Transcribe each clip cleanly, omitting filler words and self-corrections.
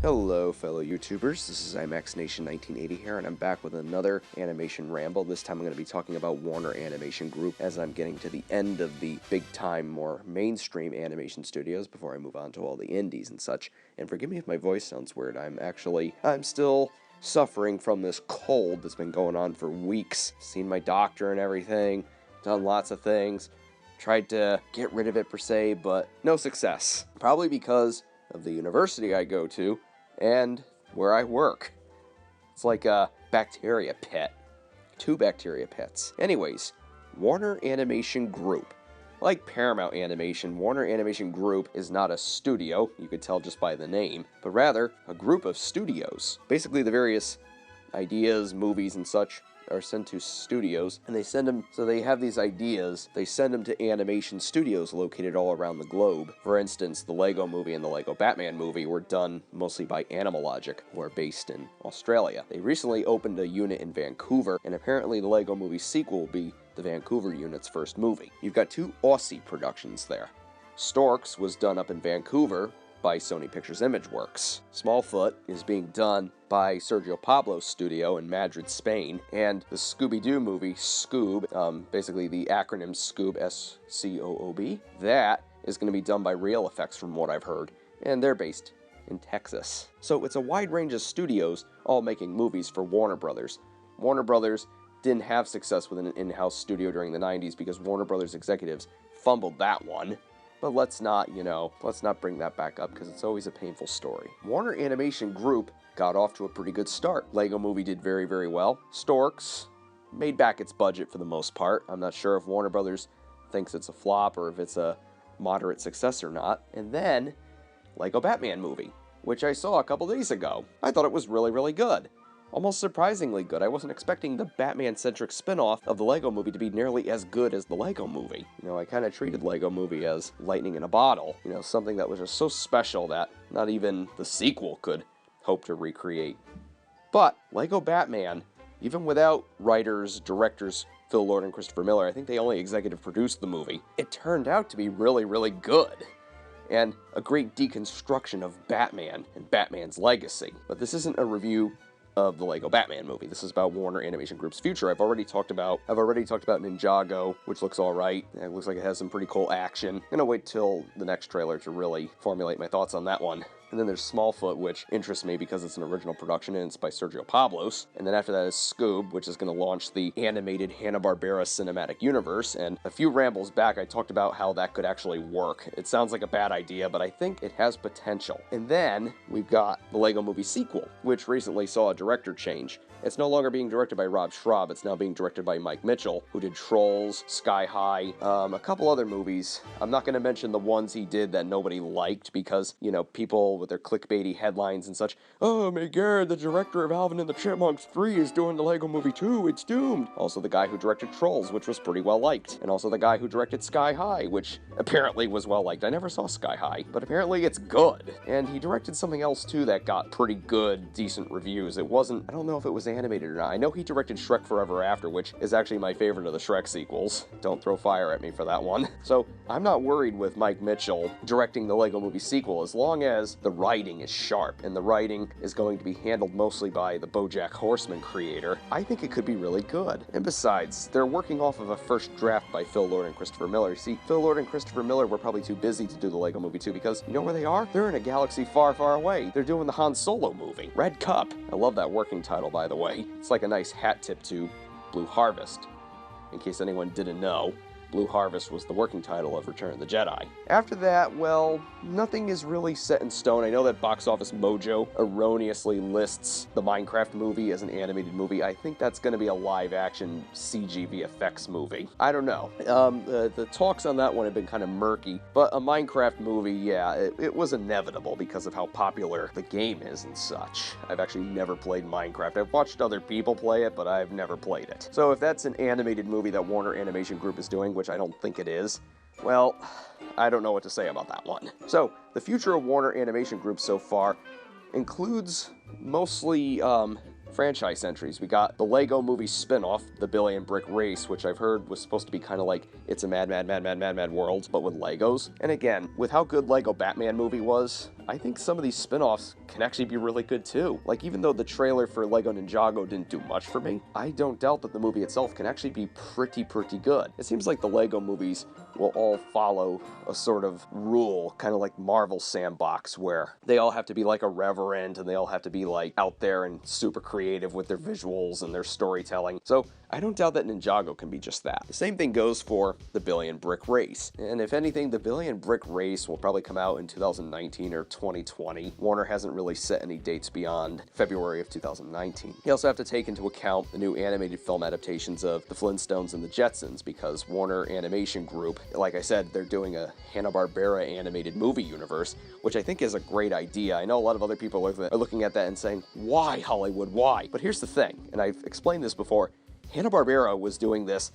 Hello fellow YouTubers, this is Imaxination 1980 here, and I'm back with another animation ramble. This time I'm going to be talking about Warner Animation Group, as I'm getting to the end of the big-time, more mainstream animation studios before I move on to all the indies and such. And forgive me if my voice sounds weird, I'm still suffering from this cold that's been going on for weeks. Seen my doctor and everything, done lots of things, tried to get rid of it per se, but no success. Probably because of the university I go to, and where I work. It's like a bacteria pit. 2 bacteria pits. Anyways, Warner Animation Group. Like Paramount Animation, Warner Animation Group is not a studio, you could tell just by the name, but rather a group of studios. Basically the various ideas, movies, and such are sent to studios, and they send them, so they have these ideas, they send them to animation studios located all around the globe. For instance, the Lego movie and the Lego Batman movie were done mostly by Animalogic, who are based in Australia. They recently opened a unit in Vancouver, and apparently the Lego movie sequel will be the Vancouver unit's first movie. You've got 2 Aussie productions there. Storks was done up in Vancouver by Sony Pictures Imageworks. Smallfoot is being done by Sergio Pablo's studio in Madrid, Spain, and the Scooby-Doo movie, Scoob, basically the acronym Scoob, S-C-O-O-B, that is going to be done by Real Effects from what I've heard, and they're based in Texas. So it's a wide range of studios all making movies for Warner Brothers. Warner Brothers didn't have success with an in-house studio during the 90s because Warner Brothers executives fumbled that one. But let's not bring that back up because it's always a painful story. Warner Animation Group got off to a pretty good start. Lego Movie did very, very well. Storks made back its budget for the most part. I'm not sure if Warner Brothers thinks it's a flop or if it's a moderate success or not. And then Lego Batman movie, which I saw a couple days ago. I thought it was really, really good. Almost surprisingly good. I wasn't expecting the Batman-centric spin-off of the Lego Movie to be nearly as good as the Lego Movie. You know, I kind of treated Lego Movie as lightning in a bottle. You know, something that was just so special that not even the sequel could hope to recreate. But Lego Batman, even without writers, directors, Phil Lord and Christopher Miller, I think they only executive produced the movie, it turned out to be really, really good. And a great deconstruction of Batman and Batman's legacy. But this isn't a review of the Lego Batman movie. This is about Warner Animation Group's future. I've already talked about Ninjago, which looks alright. It looks like it has some pretty cool action. I'm gonna wait till the next trailer to really formulate my thoughts on that one. And then there's Smallfoot, which interests me because it's an original production and it's by Sergio Pablos. And then after that is Scoob, which is going to launch the animated Hanna-Barbera cinematic universe. And a few rambles back, I talked about how that could actually work. It sounds like a bad idea, but I think it has potential. And then we've got the Lego Movie sequel, which recently saw a director change. It's no longer being directed by Rob Schraub, it's now being directed by Mike Mitchell, who did Trolls, Sky High, a couple other movies. I'm not going to mention the ones he did that nobody liked because, you know, people with their clickbaity headlines and such, "Oh my god, the director of Alvin and the Chipmunks 3 is doing the Lego Movie 2, it's doomed." Also the guy who directed Trolls, which was pretty well liked. And also the guy who directed Sky High, which apparently was well liked. I never saw Sky High, but apparently it's good. And he directed something else too that got pretty good, decent reviews. It wasn't, I don't know if it was animated or not. I know he directed Shrek Forever After, which is actually my favorite of the Shrek sequels. Don't throw fire at me for that one. So I'm not worried with Mike Mitchell directing the Lego Movie sequel as long as the writing is sharp and the writing is going to be handled mostly by the BoJack Horseman creator. I think it could be really good. And besides, they're working off of a first draft by Phil Lord and Christopher Miller. See, Phil Lord and Christopher Miller were probably too busy to do the Lego Movie 2 because you know where they are? They're in a galaxy far, far away. They're doing the Han Solo movie. Red Cup. I love that working title, by the way. It's like a nice hat tip to Blue Harvest. In case anyone didn't know, Blue Harvest was the working title of Return of the Jedi. After that, well, nothing is really set in stone. I know that Box Office Mojo erroneously lists the Minecraft movie as an animated movie. I think that's going to be a live-action CG VFX movie. I don't know. The talks on that one have been kind of murky, but a Minecraft movie, yeah, it was inevitable because of how popular the game is and such. I've actually never played Minecraft. I've watched other people play it, but I've never played it. So if that's an animated movie that Warner Animation Group is doing, which I don't think it is, well, I don't know what to say about that one. So, the future of Warner Animation Group so far includes mostly franchise entries. We got the Lego Movie spin-off, The Billion Brick Race, which I've heard was supposed to be kind of like It's a Mad, Mad, Mad, Mad, Mad, Mad World, but with Legos. And again, with how good Lego Batman movie was, I think some of these spin-offs can actually be really good too. Like, even though the trailer for Lego Ninjago didn't do much for me, I don't doubt that the movie itself can actually be pretty good. It seems like the Lego movies will all follow a sort of rule, kind of like Marvel Sandbox, where they all have to be like irreverent and they all have to be like out there and super creative with their visuals and their storytelling. So I don't doubt that Ninjago can be just that. The same thing goes for the Billion Brick Race. And if anything, the Billion Brick Race will probably come out in 2019 or 2020. Warner hasn't really set any dates beyond February of 2019. You also have to take into account the new animated film adaptations of the Flintstones and the Jetsons, because Warner Animation Group, like I said, they're doing a Hanna-Barbera animated movie universe, which I think is a great idea. I know a lot of other people are looking at that and saying, why Hollywood, why? But here's the thing, and I've explained this before, Hanna-Barbera was doing this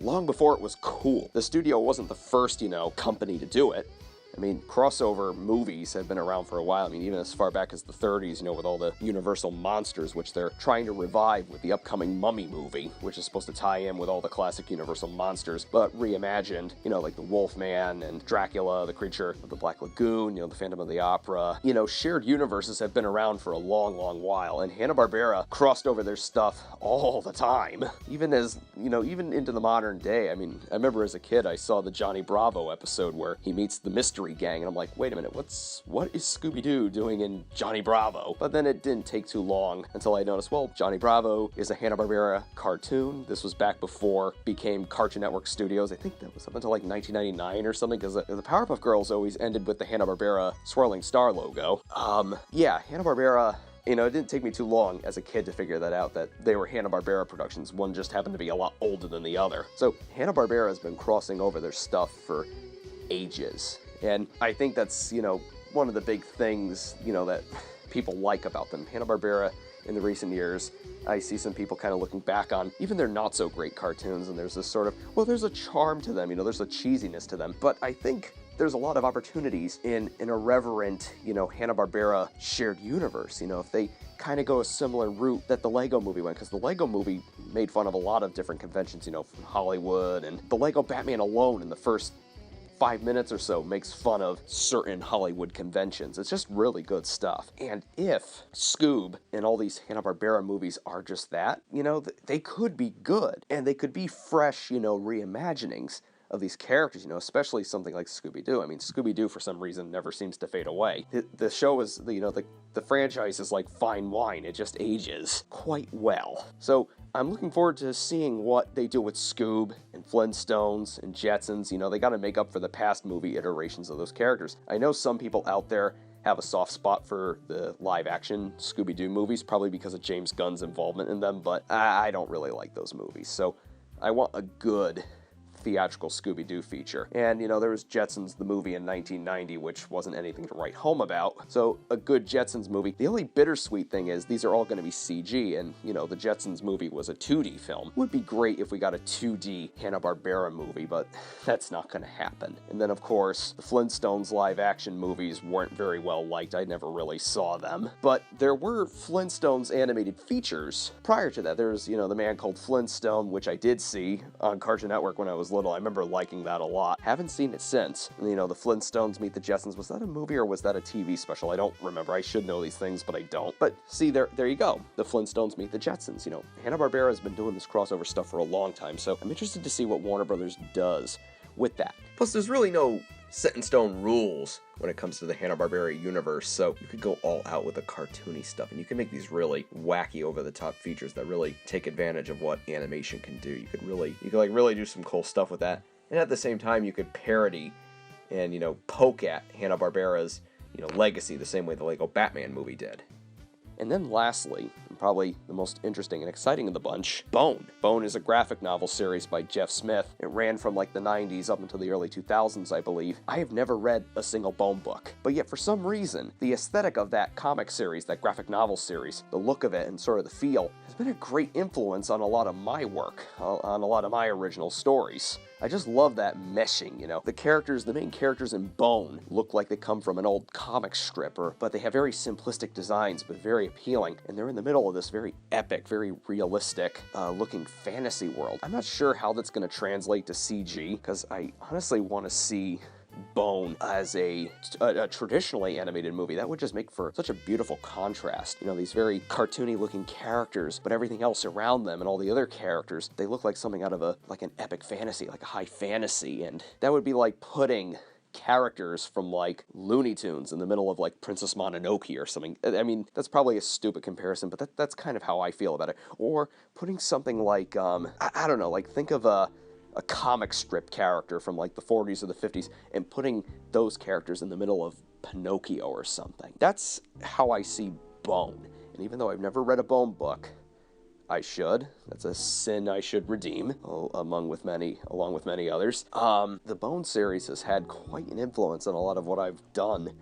long before it was cool. The studio wasn't the first, company to do it. I mean, crossover movies have been around for a while. I mean, even as far back as the 30s, with all the Universal monsters, which they're trying to revive with the upcoming Mummy movie, which is supposed to tie in with all the classic Universal monsters, but reimagined, like the Wolfman and Dracula, the Creature of the Black Lagoon, the Phantom of the Opera. Shared universes have been around for a long while, and Hanna-Barbera crossed over their stuff all the time. Even even into the modern day. I mean, I remember as a kid, I saw the Johnny Bravo episode where he meets the Mystery Gang, and I'm like, wait a minute, what is Scooby-Doo doing in Johnny Bravo? But then it didn't take too long until I noticed, well, Johnny Bravo is a Hanna-Barbera cartoon. This was back before it became Cartoon Network Studios. I think that was up until like 1999 or something, because the Powerpuff Girls always ended with the Hanna-Barbera swirling star logo. Yeah, Hanna-Barbera, it didn't take me too long as a kid to figure that out, that they were Hanna-Barbera productions. One just happened to be a lot older than the other. So Hanna-Barbera has been crossing over their stuff for ages. And I think that's, one of the big things, that people like about them. Hanna-Barbera, in the recent years, I see some people kind of looking back on even their not-so-great cartoons, and there's this sort of, well, there's a charm to them, there's a cheesiness to them. But I think there's a lot of opportunities in an irreverent, Hanna-Barbera shared universe. If they kind of go a similar route that the Lego movie went, because the Lego movie made fun of a lot of different conventions, from Hollywood, and the Lego Batman alone in the first 5 minutes or so makes fun of certain Hollywood conventions. It's just really good stuff. And if Scoob and all these Hanna-Barbera movies are just that, they could be good. And they could be fresh, reimaginings of these characters, especially something like Scooby-Doo. I mean, Scooby-Doo, for some reason, never seems to fade away. The show is, the franchise is like fine wine. It just ages quite well. So I'm looking forward to seeing what they do with Scoob and Flintstones and Jetsons. They got to make up for the past movie iterations of those characters. I know some people out there have a soft spot for the live-action Scooby-Doo movies, probably because of James Gunn's involvement in them, but I don't really like those movies. So I want a good theatrical Scooby-Doo feature. And, there was Jetsons, the movie in 1990, which wasn't anything to write home about. So a good Jetsons movie. The only bittersweet thing is these are all going to be CG, and, the Jetsons movie was a 2D film. It would be great if we got a 2D Hanna-Barbera movie, but that's not going to happen. And then, of course, the Flintstones live-action movies weren't very well liked. I never really saw them. But there were Flintstones animated features prior to that. There's, The Man Called Flintstone, which I did see on Cartoon Network when I was little. I remember liking that a lot. Haven't seen it since. The Flintstones Meet the Jetsons, was that a movie or was that a TV special? I don't remember. I should know these things, but I don't. But see, there you go. The Flintstones Meet the Jetsons. Hanna-Barbera has been doing this crossover stuff for a long time, so I'm interested to see what Warner Brothers does with that. Plus, there's really no set-in-stone rules when it comes to the Hanna-Barbera universe, so you could go all out with the cartoony stuff, and you can make these really wacky, over-the-top features that really take advantage of what animation can do. You could really do some cool stuff with that, and at the same time, you could parody and, poke at Hanna-Barbera's, legacy the same way the Lego Batman movie did. And then lastly, and probably the most interesting and exciting of the bunch, Bone. Bone is a graphic novel series by Jeff Smith. It ran from like the 90s up until the early 2000s, I believe. I have never read a single Bone book, but yet for some reason, the aesthetic of that comic series, that graphic novel series, the look of it and sort of the feel, has been a great influence on a lot of my work, on a lot of my original stories. I just love that meshing, The main characters in Bone look like they come from an old comic strip, but they have very simplistic designs, but very appealing, and they're in the middle of this very epic, very realistic looking fantasy world. I'm not sure how that's going to translate to CG, because I honestly want to see Bone as a traditionally animated movie. That would just make for such a beautiful contrast. You know, these very cartoony looking characters, but everything else around them and all the other characters, they look like something out of like an epic fantasy, like a high fantasy, and that would be like putting characters from like Looney Tunes in the middle of like Princess Mononoke or something. I mean, that's probably a stupid comparison, but that's kind of how I feel about it. Or putting something like, I don't know, like think of a comic strip character from like the 40s or the 50s and putting those characters in the middle of Pinocchio or something. That's how I see Bone. And even though I've never read a Bone book, I should. That's a sin I should redeem, along with many others. The Bone series has had quite an influence on a lot of what I've done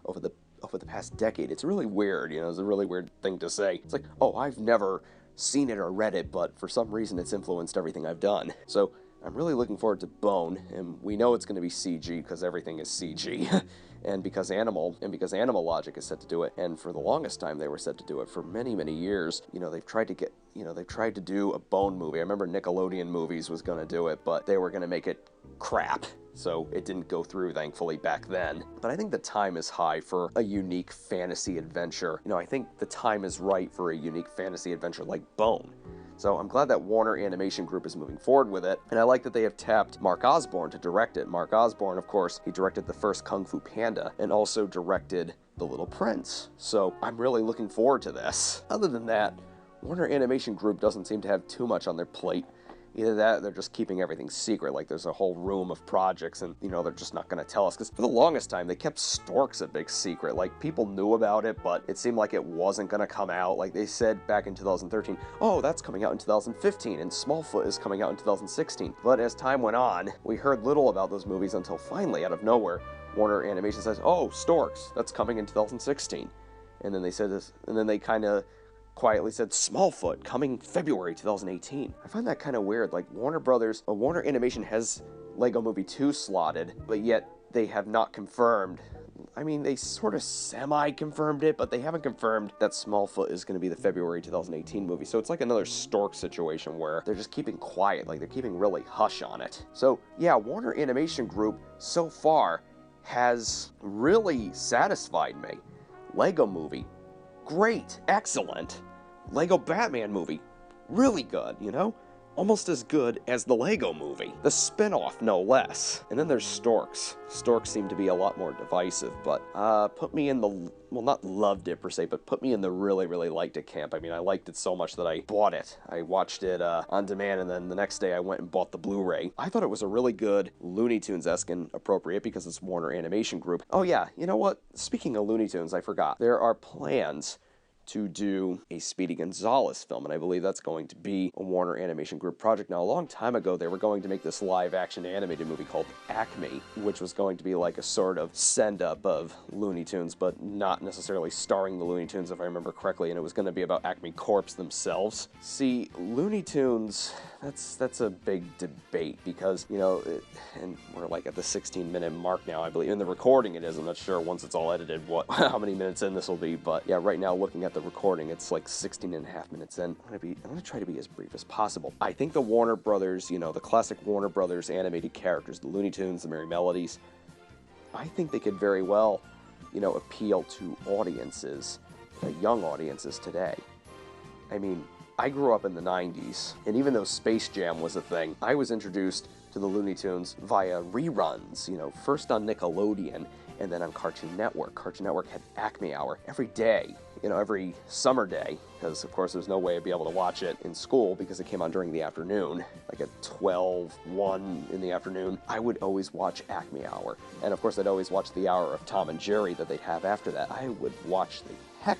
over the past decade. It's really weird, you know, it's a really weird thing to say. It's like, oh, I've never seen it or read it, but for some reason it's influenced everything I've done. So I'm really looking forward to Bone, and we know it's going to be CG because everything is CG. And because Animal Logic is set to do it, and for the longest time they were set to do it for many, many years. You know, they've tried to do a Bone movie. I remember Nickelodeon Movies was going to do it, but they were going to make it crap. So it didn't go through, thankfully, back then. But I think the time is high for a unique fantasy adventure. You know, I think the time is right for a unique fantasy adventure like Bone. So I'm glad that Warner Animation Group is moving forward with it, and I like that they have tapped Mark Osborne to direct it. Mark Osborne, of course, he directed the first Kung Fu Panda, and also directed The Little Prince. So I'm really looking forward to this. Other than that, Warner Animation Group doesn't seem to have too much on their plate. Either that, they're just keeping everything secret, like there's a whole room of projects and, you know, they're just not going to tell us. Because for the longest time, they kept Storks a big secret. Like, people knew about it, but it seemed like it wasn't going to come out. Like, they said back in 2013, oh, that's coming out in 2015, and Smallfoot is coming out in 2016. But as time went on, we heard little about those movies until finally, out of nowhere, Warner Animation says, oh, Storks, that's coming in 2016. And then they said this, and then they kind of quietly said Smallfoot coming February 2018. I find that kind of weird. Like, Warner Animation has Lego Movie 2 slotted, but yet they have not confirmed. I mean, they sort of semi-confirmed it, but they haven't confirmed that Smallfoot is going to be the February 2018 movie. So it's like another Stork situation where they're just keeping quiet, like they're keeping really hush on it. So yeah, Warner Animation Group so far has really satisfied me. Lego Movie, great, excellent. Lego Batman movie, really good, you know? Almost as good as the Lego Movie. The spin-off, no less. And then there's Storks. Storks seem to be a lot more divisive, but put me in the, well, not loved it per se, but put me in the really, really liked it camp. I mean, I liked it so much that I bought it. I watched it on demand, and then the next day I went and bought the Blu-ray. I thought it was a really good Looney Tunes-esque, and appropriate because it's Warner Animation Group. Oh yeah, you know what? Speaking of Looney Tunes, I forgot. There are plans to do a Speedy Gonzales film, and I believe that's going to be a Warner Animation Group project. Now, a long time ago, they were going to make this live-action animated movie called Acme, which was going to be like a sort of send-up of Looney Tunes, but not necessarily starring the Looney Tunes, if I remember correctly, and it was going to be about Acme Corps themselves. See, Looney Tunes, that's a big debate, because, you know, and we're like at the 16-minute mark now, I believe. In the recording it is. I'm not sure once it's all edited how many minutes in this will be, but yeah, right now, looking at the recording, it's like 16 and a half minutes in. I'm gonna try to be as brief as possible. I think the Warner Brothers, you know, the classic Warner Brothers animated characters, the Looney Tunes, the Merry Melodies, I think they could very well, you know, appeal to audiences, young audiences today. I mean, I grew up in the 90s, and even though Space Jam was a thing, I was introduced to the Looney Tunes via reruns, you know, first on Nickelodeon, and then on Cartoon Network. Cartoon Network had Acme Hour every day, you know, every summer day, because of course there's no way I'd be able to watch it in school because it came on during the afternoon, like at 12, 1 in the afternoon. I would always watch Acme Hour. And of course I'd always watch the hour of Tom and Jerry that they'd have after that. I would watch the heck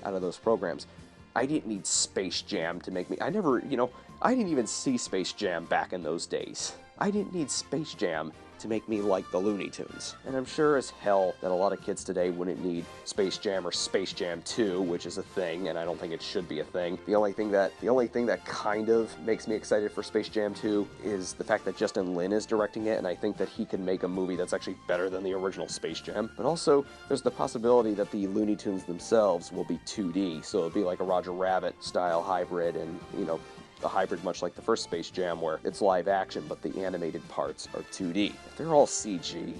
out of those programs. I didn't need Space Jam to make me, I didn't even see Space Jam back in those days. I didn't need Space Jam to make me like the Looney Tunes. And I'm sure as hell that a lot of kids today wouldn't need Space Jam or Space Jam 2, which is a thing, and I don't think it should be a thing. The only thing that kind of makes me excited for Space Jam 2 is the fact that Justin Lin is directing it, and I think that he can make a movie that's actually better than the original Space Jam. But also, there's the possibility that the Looney Tunes themselves will be 2D, so it'll be like a Roger Rabbit style hybrid, and, you know, a hybrid much like the first Space Jam where it's live action but the animated parts are 2D. If they're all CG,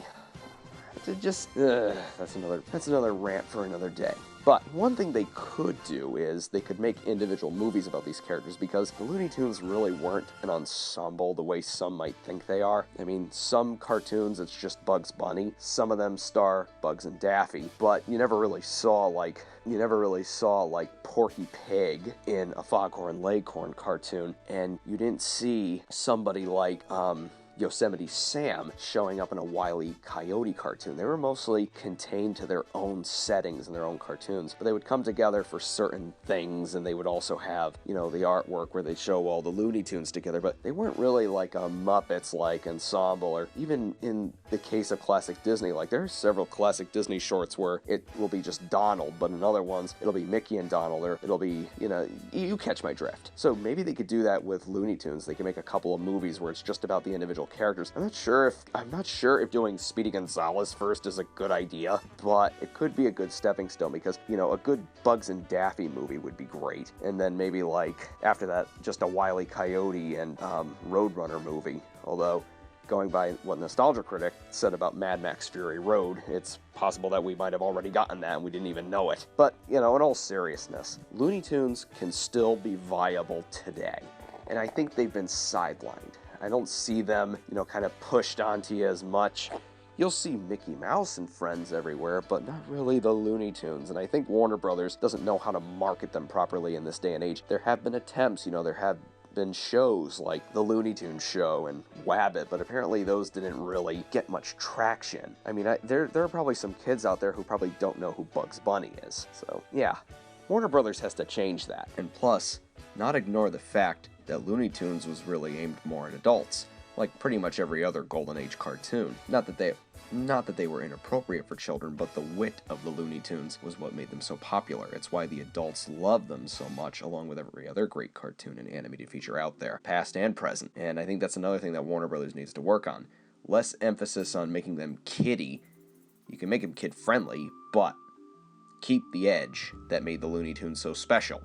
that's another rant for another day. But one thing they could do is they could make individual movies about these characters, because the Looney Tunes really weren't an ensemble the way some might think they are. I mean, some cartoons it's just Bugs Bunny, some of them star Bugs and Daffy, but you never really saw like Porky Pig in a Foghorn Leghorn cartoon, and you didn't see somebody like Yosemite Sam showing up in a Wile E. Coyote cartoon. They were mostly contained to their own settings and their own cartoons, but they would come together for certain things, and they would also have, the artwork where they show all the Looney Tunes together, but they weren't really like a Muppets-like ensemble, or even in the case of classic Disney, like there are several classic Disney shorts where it will be just Donald, but in other ones, it'll be Mickey and Donald, or it'll be, you catch my drift. So maybe they could do that with Looney Tunes. They can make a couple of movies where it's just about the individual characters. I'm not sure if doing Speedy Gonzales first is a good idea, but it could be a good stepping stone, because a good Bugs and Daffy movie would be great, and then maybe like after that just a Wile E. Coyote and Roadrunner movie. Although, going by what Nostalgia Critic said about Mad Max Fury Road, it's possible that we might have already gotten that and we didn't even know it. But in all seriousness, Looney Tunes can still be viable today, and I think they've been sidelined. I don't see them, kind of pushed onto you as much. You'll see Mickey Mouse and Friends everywhere, but not really the Looney Tunes, and I think Warner Brothers doesn't know how to market them properly in this day and age. There have been attempts, there have been shows like the Looney Tunes show and Wabbit, but apparently those didn't really get much traction. I mean, there are probably some kids out there who probably don't know who Bugs Bunny is, so yeah. Warner Brothers has to change that. And plus, not ignore the fact that Looney Tunes was really aimed more at adults, like pretty much every other Golden Age cartoon. Not that they were inappropriate for children, but the wit of the Looney Tunes was what made them so popular. It's why the adults love them so much, along with every other great cartoon and animated feature out there, past and present. And I think that's another thing that Warner Brothers needs to work on. Less emphasis on making them kiddie. You can make them kid-friendly, but keep the edge that made the Looney Tunes so special,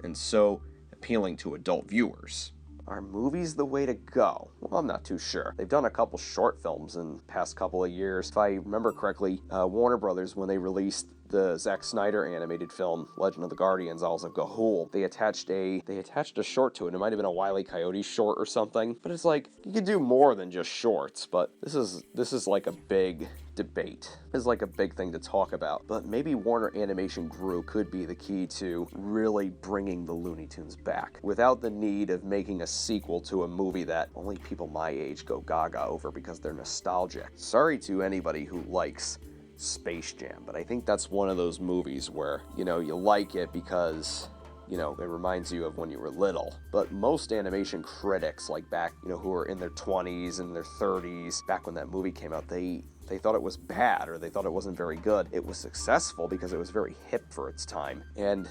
and so appealing to adult viewers. Are movies the way to go? Well, I'm not too sure. They've done a couple short films in the past couple of years. If I remember correctly, Warner Brothers, when they released the Zack Snyder animated film, Legend of the Guardians, Owls of Ga'Hoole, they attached a short to it. It might have been a Wile E. Coyote short or something, but it's like, you could do more than just shorts, but this is like a big debate. This is like a big thing to talk about, but maybe Warner Animation Group could be the key to really bringing the Looney Tunes back, without the need of making a sequel to a movie that only people my age go gaga over because they're nostalgic. Sorry to anybody who likes Space Jam, but I think that's one of those movies where, you like it because, it reminds you of when you were little. But most animation critics, like back, who were in their 20s and their 30s, back when that movie came out, they thought it was bad, or they thought it wasn't very good. It was successful because it was very hip for its time. And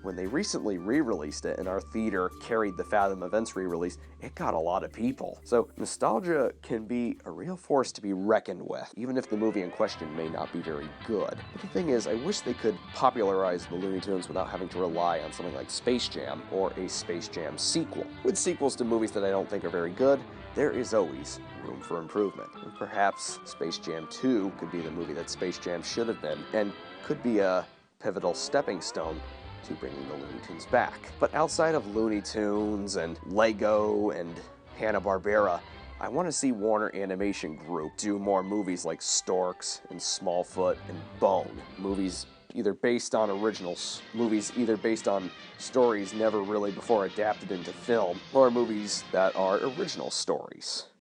when they recently re-released it, and our theater carried the Fathom Events re-release, it got a lot of people. So nostalgia can be a real force to be reckoned with, even if the movie in question may not be very good. But the thing is, I wish they could popularize the Looney Tunes without having to rely on something like Space Jam, or a Space Jam sequel. With sequels to movies that I don't think are very good, there is always room for improvement. And perhaps Space Jam 2 could be the movie that Space Jam should have been, and could be a pivotal stepping stone to bringing the Looney Tunes back. But outside of Looney Tunes and Lego and Hanna-Barbera, I want to see Warner Animation Group do more movies like Storks and Smallfoot and Bone. Movies either based on stories never really before adapted into film, or movies that are original stories.